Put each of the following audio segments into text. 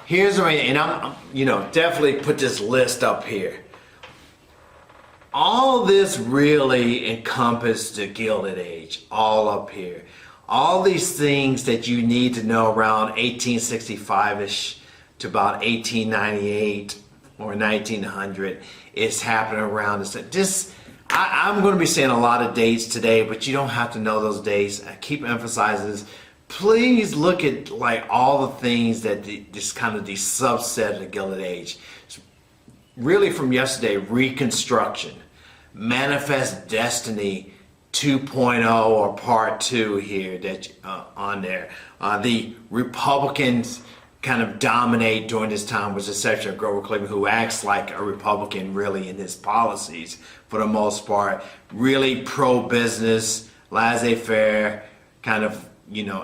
here's what, and definitely put this list up here. All this really encompassed the Gilded Age, all up here. All these things that you need to know around 1865-ish to about 1898 or 1900 is happening around this. I'm going to be saying a lot of dates today, but you don't have to know those dates. I keep emphasizing this. Please look at like all the things that this kind of the subset of the Gilded Age. It's really from yesterday, Reconstruction, Manifest Destiny 2.0 or Part 2 here that on there. The Republicans kind of dominate during this time with the exception of Grover Cleveland, who acts like a Republican really in his policies for the most part. Really pro-business, laissez-faire kind of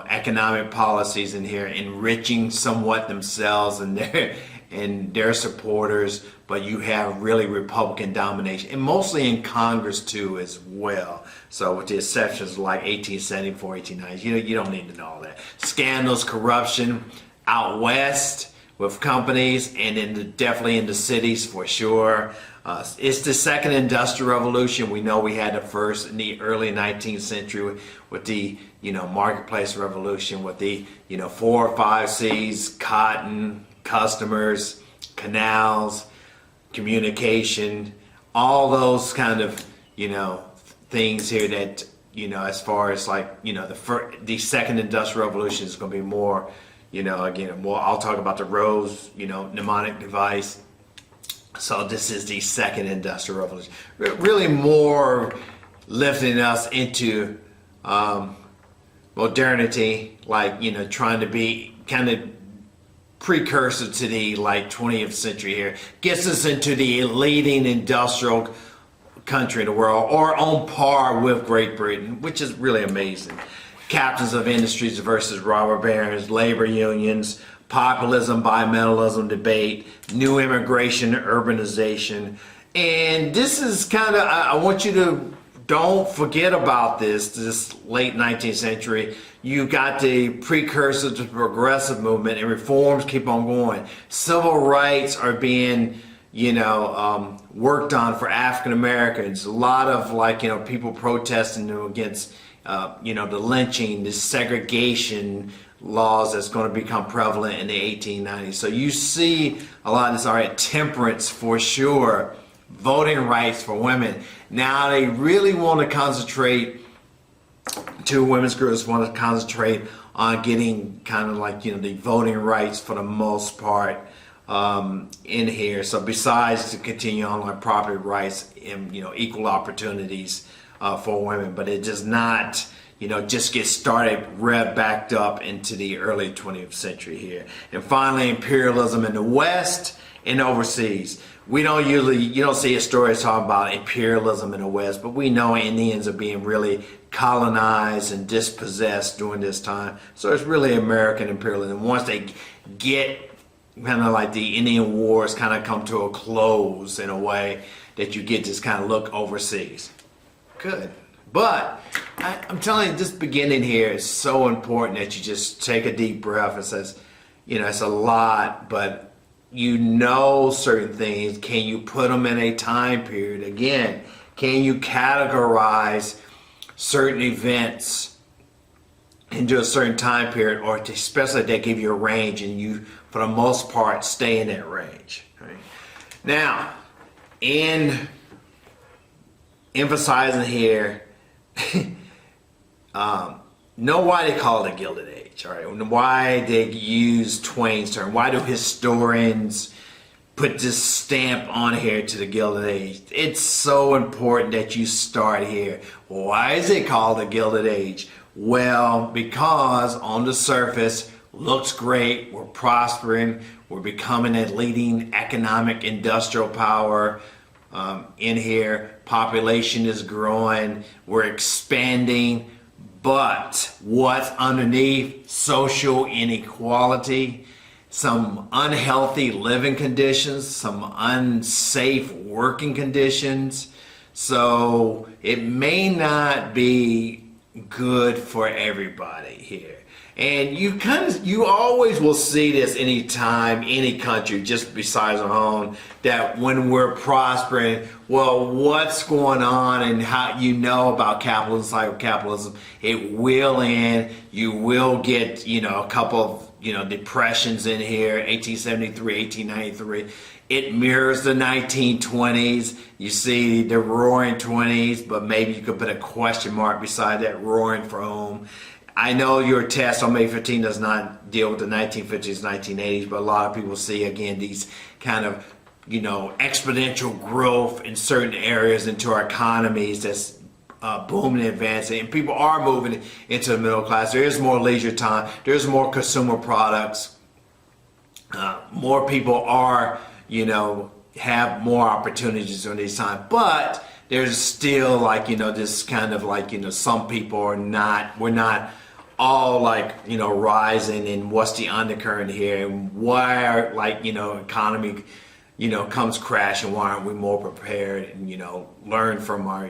economic policies in here, enriching somewhat themselves and their supporters, but you have really Republican domination, and mostly in Congress too as well. So with the exceptions like 1874, 1890, you don't need to know all that. Scandals, corruption out west with companies, and definitely in the cities for sure. It's the second industrial revolution. We know we had the first in the early 19th century with the marketplace revolution, with the 4 or 5 C's: cotton, customers, canals, communication, all those kind of things here that as far as like the second industrial revolution is going to be more again more. I'll talk about the Rose mnemonic device. So this is the second industrial revolution, really more lifting us into modernity, like trying to be kind of precursor to the 20th century here. Gets us into the leading industrial country in the world, or on par with Great Britain, which is really amazing. Captains of industries versus robber barons, labor unions, populism, bimetallism debate, new immigration, urbanization. And this is kind of, I want you to don't forget about this late 19th century. You got the precursor to the progressive movement, and reforms keep on going. Civil rights are being worked on for African Americans. A lot of people protesting against the lynching, the segregation laws that's going to become prevalent in the 1890s. So you see a lot of this. All right, temperance for sure, voting rights for women. Now they really want to concentrate, two women's groups want to concentrate on getting kind of the voting rights for the most part in here. So besides to continue on property rights and equal opportunities for women, but it does not just get started, rev backed up into the early 20th century here. And finally, imperialism in the West and overseas. You don't see historians talking about imperialism in the West, but we know Indians are being really colonized and dispossessed during this time. So it's really American imperialism. Once they get kind of like the Indian Wars kind of come to a close in a way, that you get this kind of look overseas. Good. But I'm telling you, this beginning here is so important that you just take a deep breath and says, it's a lot, but certain things. Can you put them in a time period? Again, can you categorize certain events into a certain time period, or especially they give you a range and you, for the most part, stay in that range. Right? Now, in emphasizing here, know why they call it a Gilded Age, all right? Why they use Twain's term? Why do historians put this stamp on here to the Gilded Age? It's so important that you start here. Why is it called a Gilded Age? Well, because on the surface, looks great, we're prospering, we're becoming a leading economic industrial power in here. Population is growing, we're expanding, but what's underneath? Social inequality, some unhealthy living conditions, some unsafe working conditions. So it may not be good for everybody here. And you always will see this anytime, any country, just besides our own, that when we're prospering, well, what's going on and how you know about capitalism, cycle capitalism, it will end. You will get, a couple of, depressions in here, 1873, 1893. It mirrors the 1920s. You see the roaring 20s, but maybe you could put a question mark beside that roaring for whom. I know your test on May 15 does not deal with the 1950s, 1980s, but a lot of people see, again, these kind of, exponential growth in certain areas into our economies that's booming and advancing. And people are moving into the middle class. There is more leisure time. There's more consumer products. More people are, have more opportunities during these times. But there's still this kind of some people are not, we're not all rising, and what's the undercurrent here, and why are economy comes crashing, why aren't we more prepared and learn from our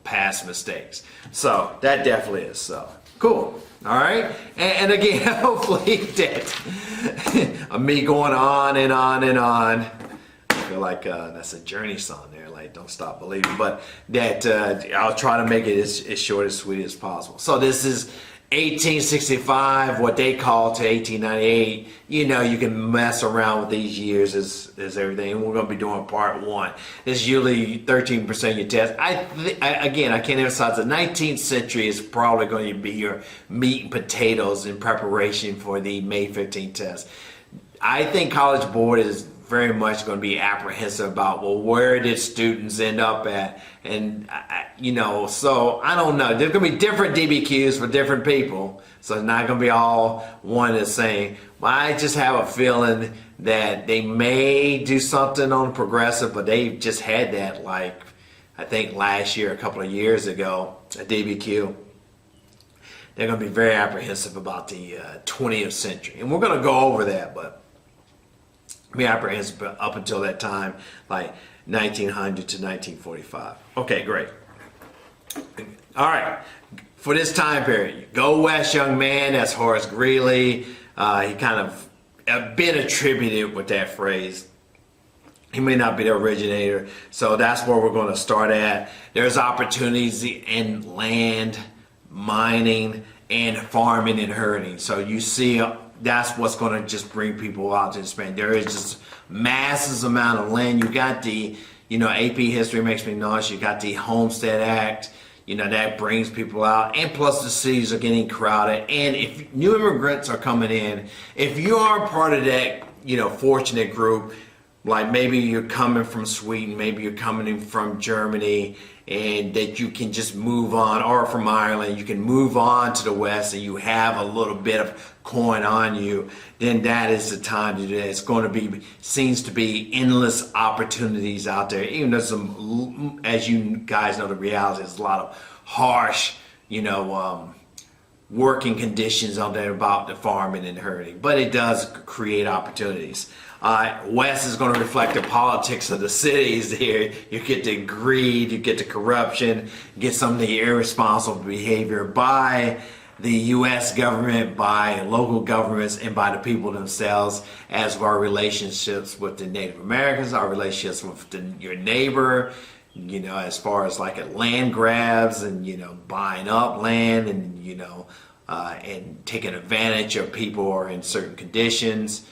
past mistakes. So that definitely is so cool. All right, and again, hopefully that me going on and on and on, I feel like that's a Journey song there, like Don't Stop Believing, but that I'll try to make it as short as sweet as possible. So this is 1865, what they call to 1898. You can mess around with these years as everything. And we're going to be doing part one. It's usually 13% of your test. Again, I can't emphasize the 19th century is probably going to be your meat and potatoes in preparation for the May 15th test. I think College Board is very much going to be apprehensive about, well, where did students end up at? And, so I don't know. There's going to be different DBQs for different people. So it's not going to be all one and the same. But I just have a feeling that they may do something on progressive, but they just had that, I think last year, a couple of years ago, a DBQ. They're going to be very apprehensive about the 20th century. And we're going to go over that, but be apprehensive up until that time, like 1900 to 1945. Okay, great. All right, for this time period, go west, young man. That's Horace Greeley. He kind of been attributed with that phrase. He may not be the originator, so that's where we're going to start at. There's opportunities in land, mining, and farming and herding. So you see, that's what's going to just bring people out to Spain. There is just massive amount of land. You got the, AP history makes me nauseous. You got the Homestead Act. That brings people out. And plus the cities are getting crowded. And if new immigrants are coming in, if you are part of that, fortunate group, like maybe you're coming from Sweden, maybe you're coming in from Germany, and that you can just move on, or from Ireland, you can move on to the West and you have a little bit of coin on you, then that is the time to do that. It's going to be, seems to be endless opportunities out there. Even though some, as you guys know, the reality is a lot of harsh, working conditions out there about the farming and herding, but it does create opportunities. West is going to reflect the politics of the cities here. You get the greed, you get the corruption, you get some of the irresponsible behavior by the U.S. government, by local governments, and by the people themselves, as of our relationships with the Native Americans, our relationships with your neighbor, as far as like at land grabs and, buying up land and, and taking advantage of people who are in certain conditions.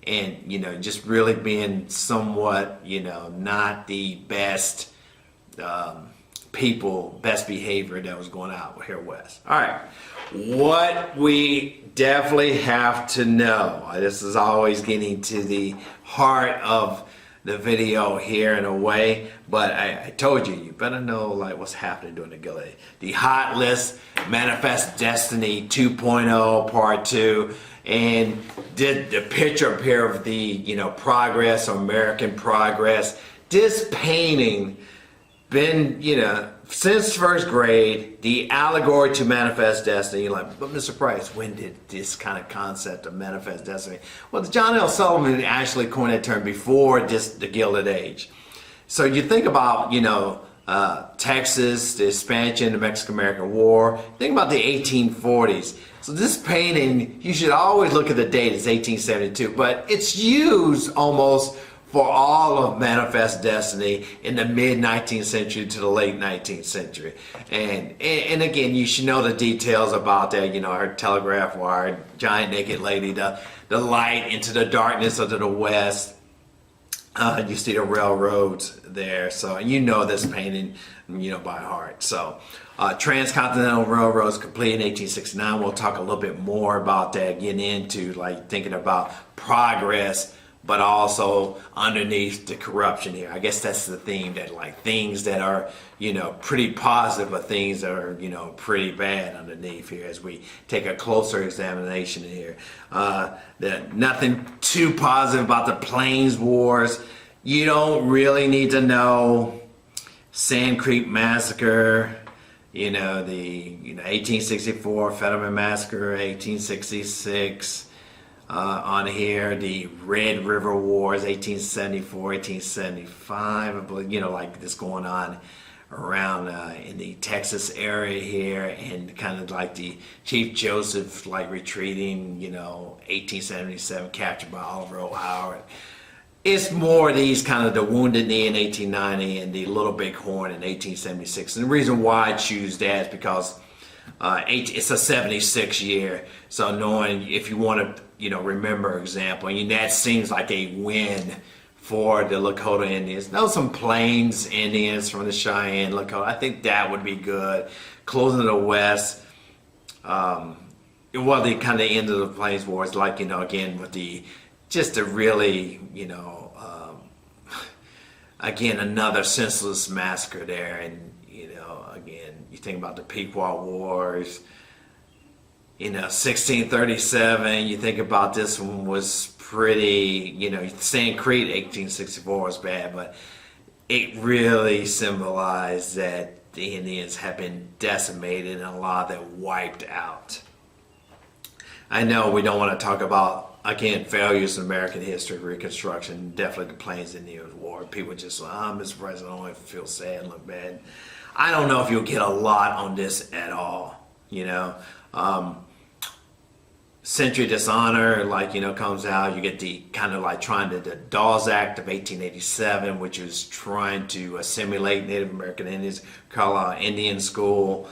And, just really being somewhat, not the best people, best behavior that was going out here west. All right. What we definitely have to know, this is always getting to the heart of the video here in a way, but I told you, you better know what's happening during the Gila. The Hot List, Manifest Destiny 2.0 Part 2. And did the picture up here of the progress, American progress. This painting been since first grade, the allegory to Manifest Destiny. You're like, but Mr. Price, when did this kind of concept of Manifest Destiny? Well, John L. Sullivan actually coined that term before the Gilded Age. So you think about Texas, the expansion, the Mexican-American War. Think about the 1840s. So this painting, you should always look at the date, it's 1872, but it's used almost for all of Manifest Destiny in the mid-19th century to the late 19th century. And again, you should know the details about that, her telegraph wire, giant naked lady, the light into the darkness of the west. You see the railroads there, so you know this painting, by heart. So, Transcontinental Railroads complete in 1869. We'll talk a little bit more about that, getting into thinking about progress, but also underneath the corruption here. I guess that's the theme, that things that are, pretty positive, but things that are, pretty bad underneath here as we take a closer examination here. Nothing too positive about the Plains Wars. You don't really need to know Sand Creek Massacre, the 1864 Fetterman Massacre, 1866. On here, the Red River Wars, 1874, 1875, I believe, this going on around in the Texas area here, and kind of the Chief Joseph retreating, 1877, captured by Oliver O. Howard. It's more these kind of the Wounded Knee in 1890 and the Little Big Horn in 1876. And the reason why I choose that is because it's a 76 year, so knowing if you want to remember example, and that seems like a win for the Lakota Indians. Know some Plains Indians from the Cheyenne, Lakota. I think that would be good. Closing the West. The kind of end of the Plains Wars, again with the really again another senseless massacre there, and again you think about the Pequot Wars. 1637, you think about this one was pretty, Sand Creek 1864 was bad, but it really symbolized that the Indians have been decimated and a lot of them wiped out. I know we don't want to talk about, again, failures in American history, Reconstruction, definitely the Plains Indian War. People just, Mr. President, I don't feel sad and look bad. I don't know if you'll get a lot on this at all, Century Dishonor, comes out. You get the kind of the Dawes Act of 1887, which was trying to assimilate Native American Indians, call Indian School.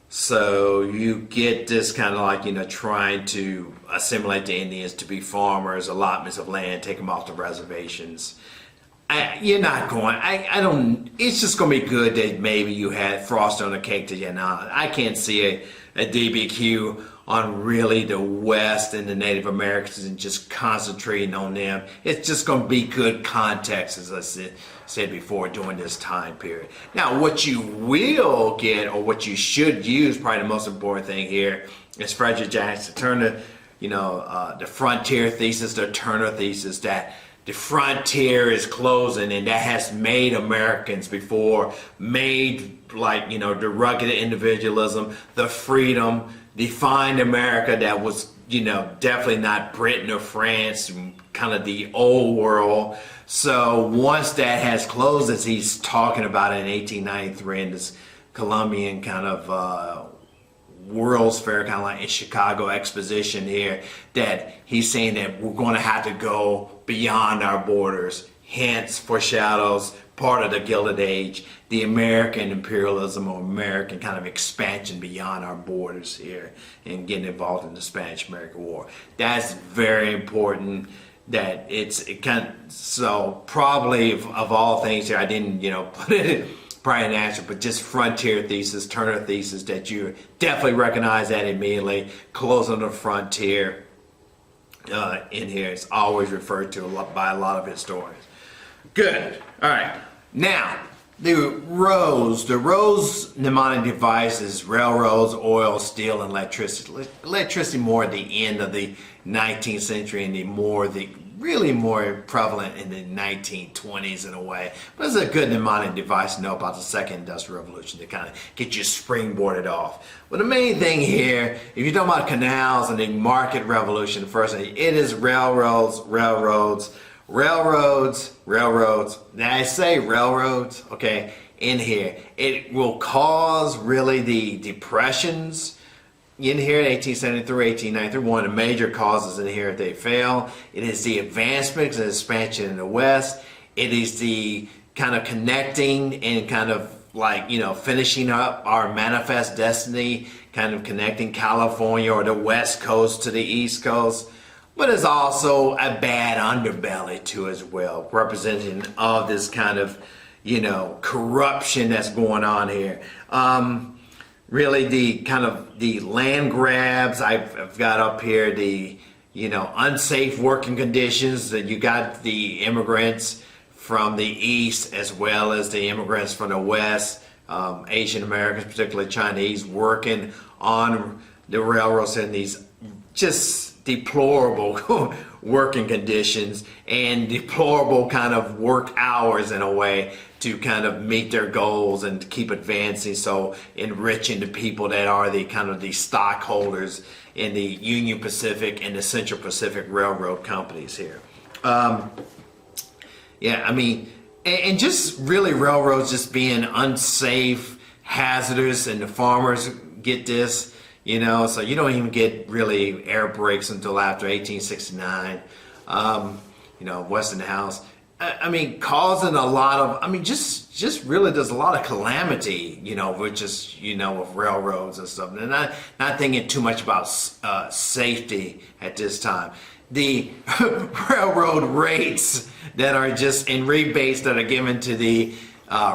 So you get this kind of trying to assimilate the Indians to be farmers, allotments of land, take them off the reservations. You're not going, it's just going to be good that maybe you had frosting on the cake that you're not. I can't see a DBQ on really the West and the Native Americans and just concentrating on them. It's just going to be good context, as I said before, during this time period. Now, what you will get, or what you should use, probably the most important thing here, is Frederick Jackson Turner, the frontier thesis, the Turner thesis, that the frontier is closing, and that has made Americans before, made the rugged individualism, the freedom, defined America that was, definitely not Britain or France, kind of the old world. So once that has closed, as he's talking about it in 1893 in this Columbian kind of World's Fair, kind of in Chicago exposition here, that he's saying that we're going to have to go beyond our borders, hence foreshadows part of the Gilded Age, the American imperialism or American kind of expansion beyond our borders here and getting involved in the Spanish-American War. That's very important. That so probably of all things here, I didn't put it probably an answer, but just frontier thesis, Turner thesis, that you definitely recognize that immediately. Closing the frontier in here is always referred to by a lot of historians. Good. All right. Now, the Rose mnemonic device is railroads, oil, steel, and electricity. Electricity more at the end of the 19th century and really more prevalent in the 1920s in a way. But it's a good mnemonic device to know about the Second Industrial Revolution to kind of get you springboarded off. But the main thing here, if you're talking about canals and the market revolution, first thing, it is railroads. Now I say railroads, okay, in here. It will cause really the depressions in here in 1873, 1893. One of the major causes in here, they fail. It is the advancements and expansion in the West. It is the kind of connecting and kind of like, finishing up our manifest destiny, kind of connecting California or the West Coast to the East Coast. But it's also a bad underbelly too as well, representing of this kind of, corruption that's going on here. Really the kind of the land grabs I've got up here, the, unsafe working conditions that you got the immigrants from the East as well as the immigrants from the West, Asian Americans, particularly Chinese, working on the railroads in these just deplorable working conditions and deplorable kind of work hours in a way to kind of meet their goals and keep advancing, so enriching the people that are the kind of the stockholders in the Union Pacific and the Central Pacific Railroad companies here. And just really railroads just being unsafe, hazardous, and the farmers get this, so you don't even get really air brakes until after 1869, Westinghouse. Causing a lot of, just really there's a lot of calamity, with just, with railroads and stuff. And not thinking too much about safety at this time. The railroad rates that are just in rebates that are given to the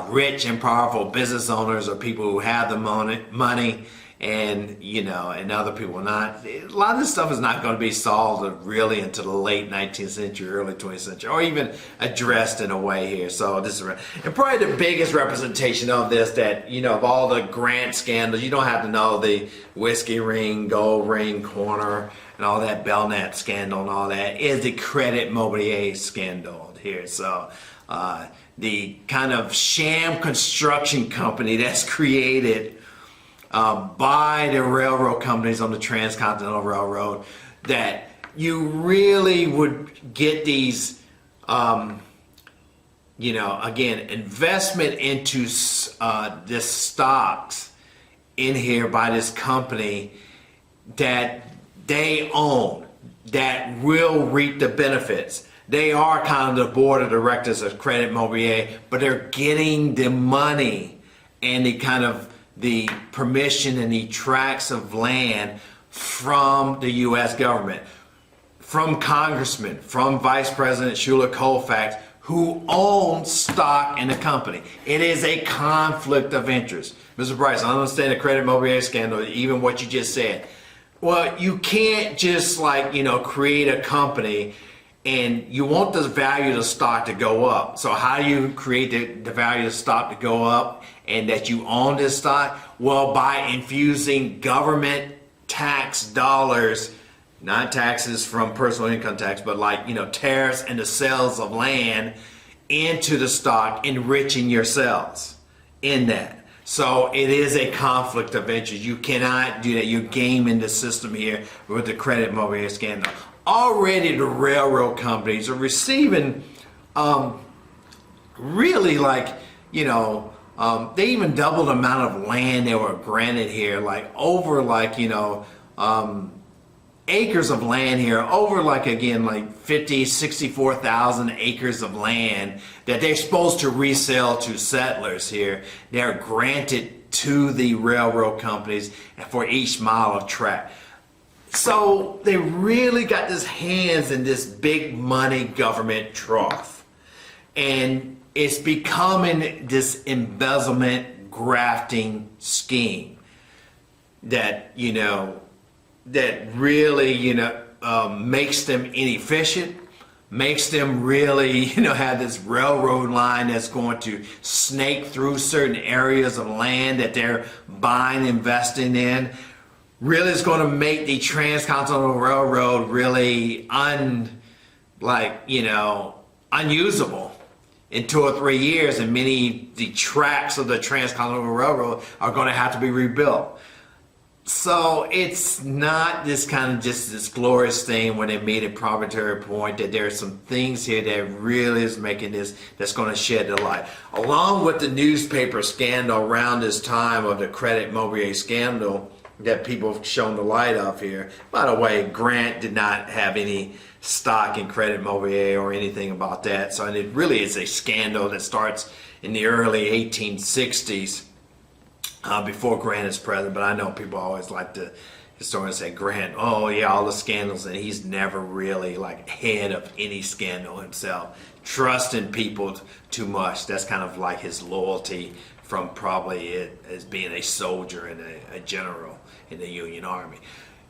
rich and powerful business owners or people who have the money and and other people not. A lot of this stuff is not going to be solved really until the late 19th century, early 20th century, or even addressed in a way here. So this is, and probably the biggest representation of this that, of all the grant scandals, you don't have to know the Whiskey Ring, Gold Ring, Corner, and all that Belknap scandal and all that, is the Credit Mobilier scandal here. So the kind of sham construction company that's created by the railroad companies on the Transcontinental Railroad, that you really would get these, again, investment into this stocks in here by this company that they own, that will reap the benefits. They are kind of the board of directors of Credit Mobilier, but they're getting the money and the kind of the permission and the tracts of land from the U.S. government, from congressmen, from Vice President Schuyler Colfax, who owns stock in the company. It is a conflict of interest. Mr. Bryce, I understand the Credit Mobilier scandal, even what you just said. Well, you can't just create a company and you want the value of the stock to go up. So how do you create the value of the stock to go up and that you own this stock? Well, by infusing government tax dollars, not taxes from personal income tax, but tariffs and the sales of land into the stock, enriching yourselves in that. So it is a conflict of interest. You cannot do that. You're gaming the system here with the Credit Mobilier scandal. Already the railroad companies are receiving really they even doubled the amount of land they were granted here, over acres of land here, over 64,000 acres of land that they're supposed to resell to settlers here. They're granted to the railroad companies for each mile of track. So they really got their hands in this big money government trough. And it's becoming this embezzlement grafting scheme that, that really, makes them inefficient, makes them really, have this railroad line that's going to snake through certain areas of land that they're buying, investing in. Really is going to make the Transcontinental Railroad really unusable in 2 or 3 years, and many the tracks of the Transcontinental Railroad are going to have to be rebuilt. So it's not this kind of just this glorious thing when they made a proprietary point that there are some things here that really is making this, that's going to shed the light. Along with the newspaper scandal around this time of the Credit Mobilier scandal that people have shown the light of here. By the way, Grant did not have any stock in Credit Mobilier or anything about that. So it really is a scandal that starts in the early 1860s. Before Grant is president, but I know people always like to historians say Grant, oh yeah, all the scandals, and he's never really like head of any scandal himself. Trusting people too much. That's kind of like his loyalty from probably it as being a soldier and a general in the Union Army.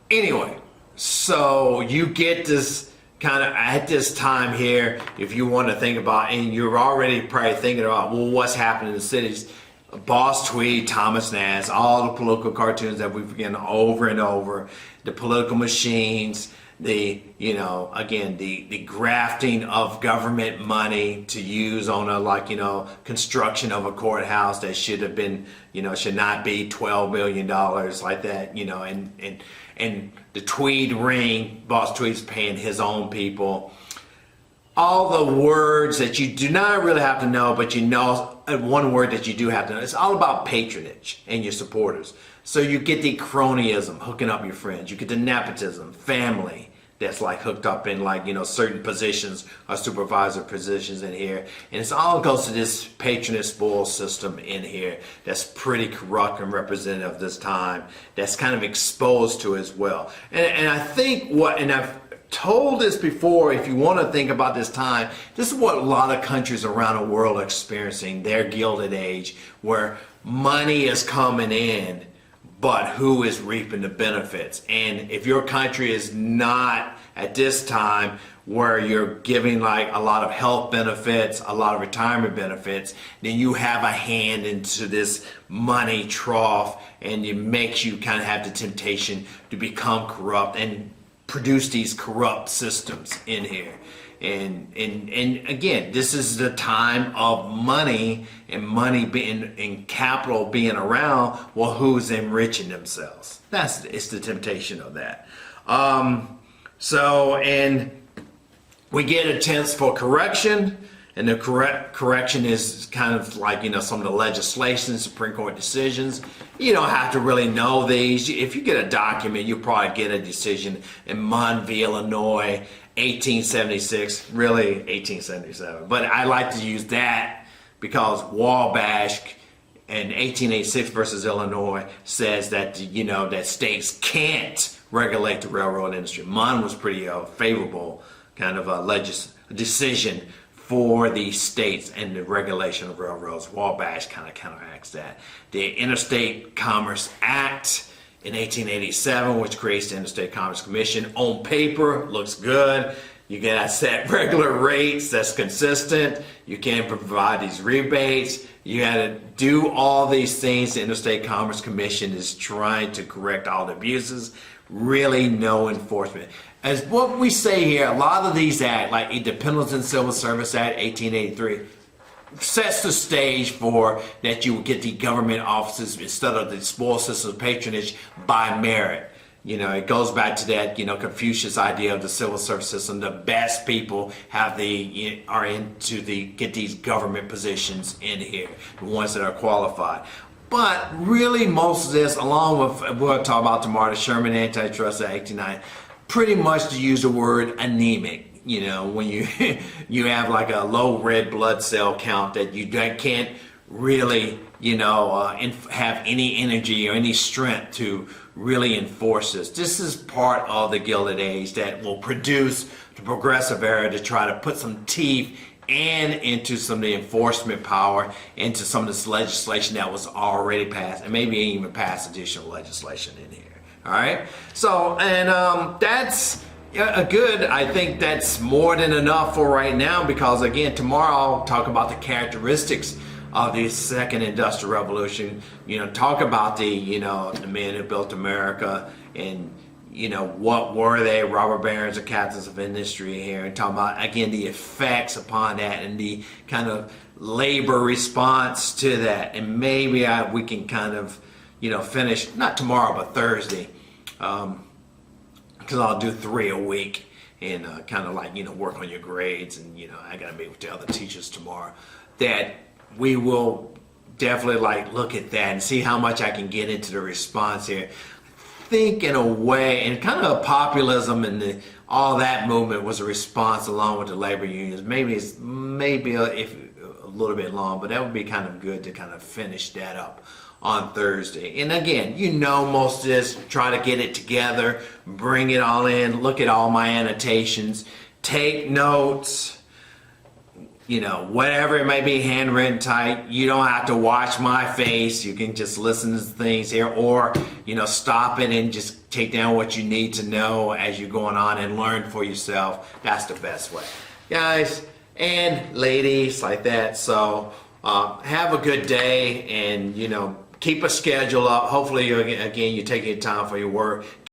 Anyway, so you get this kind of at this time here, if you want to think about, and you're already probably thinking about, well, what's happening in the cities. Boss Tweed, Thomas Nast, all the political cartoons that we've again over and over, the political machines, the, you know, again, the grafting of government money to use on a, like, you know, construction of a courthouse that should have been, you know, should not be $12 million like that, you know, and the Tweed ring, Boss Tweed's paying his own people. All the words that you do not really have to know, but you know one word that you do have to know. It's all about patronage and your supporters. So you get the cronyism, hooking up your friends. You get the nepotism, family that's like hooked up in like, you know, certain positions or supervisor positions in here. And it's all goes to this patronage spoil system in here that's pretty corrupt and representative of this time. That's kind of exposed to as well. And I think and I've told this before, if you want to think about this time, this is what a lot of countries around the world are experiencing, their Gilded Age, where money is coming in, but who is reaping the benefits? And if your country is not at this time where you're giving like a lot of health benefits, a lot of retirement benefits, then you have a hand into this money trough, and it makes you kind of have the temptation to become corrupt and produce these corrupt systems in here. And again, this is the time of money, and money being in capital being around. Well, who's enriching themselves? It's the temptation of that. And we get attempts for correction, and the correction is kind of like, you know, some of the legislation, Supreme Court decisions. You don't have to really know these. If you get a document, you'll probably get a decision in Munn v. Illinois, 1876, really 1877. But I like to use that because Wabash in 1886 versus Illinois says that, you know, that states can't regulate the railroad industry. Munn was pretty favorable kind of a decision for the states and the regulation of railroads. Wabash kind of counteracts that. The Interstate Commerce Act in 1887, which creates the Interstate Commerce Commission, on paper looks good. You get set regular rates that's consistent. You can provide these rebates. You had to do all these things. The Interstate Commerce Commission is trying to correct all the abuses. Really no enforcement. As what we say here, a lot of these acts, like the Pendleton Civil Service Act, 1883, sets the stage for that you will get the government offices instead of the spoil system of patronage by merit. You know, it goes back to that, you know, Confucius idea of the civil service system. The best people get these government positions in here, the ones that are qualified. But really, most of this, along with we'll talk about tomorrow, the Sherman Antitrust Act 1890, pretty much to use the word anemic. You know, when you you have like a low red blood cell count that you can't really, you know, have any energy or any strength to really enforce this. This is part of the Gilded Age that will produce the Progressive Era to try to put some teeth and into some of the enforcement power, into some of this legislation that was already passed, and maybe even pass additional legislation in here. All right. So, and that's good. I think that's more than enough for right now, because again, tomorrow I'll talk about the characteristics of the second industrial revolution. You know, talk about the men who built America, and you know, what were they, robber barons or captains of industry here, and talk about again the effects upon that and the kind of labor response to that, and maybe we can kind of finish, not tomorrow, but Thursday. Because I'll do 3 a week and kind of like, work on your grades. And, I got to meet with the other teachers tomorrow. That we will definitely like look at that and see how much I can get into the response here. Think in a way, and kind of populism and all that movement was a response along with the labor unions. Maybe if a little bit long, but that would be kind of good to kind of finish that up on Thursday. And again, most of this, try to get it together, bring it all in, look at all my annotations, take notes, whatever it may be, handwritten type. You don't have to watch my face. You can just listen to things here, or, stop it and just take down what you need to know as you're going on and learn for yourself. That's the best way. Guys and ladies like that. So have a good day, and, keep a schedule up. Hopefully, again, you're taking time for your work.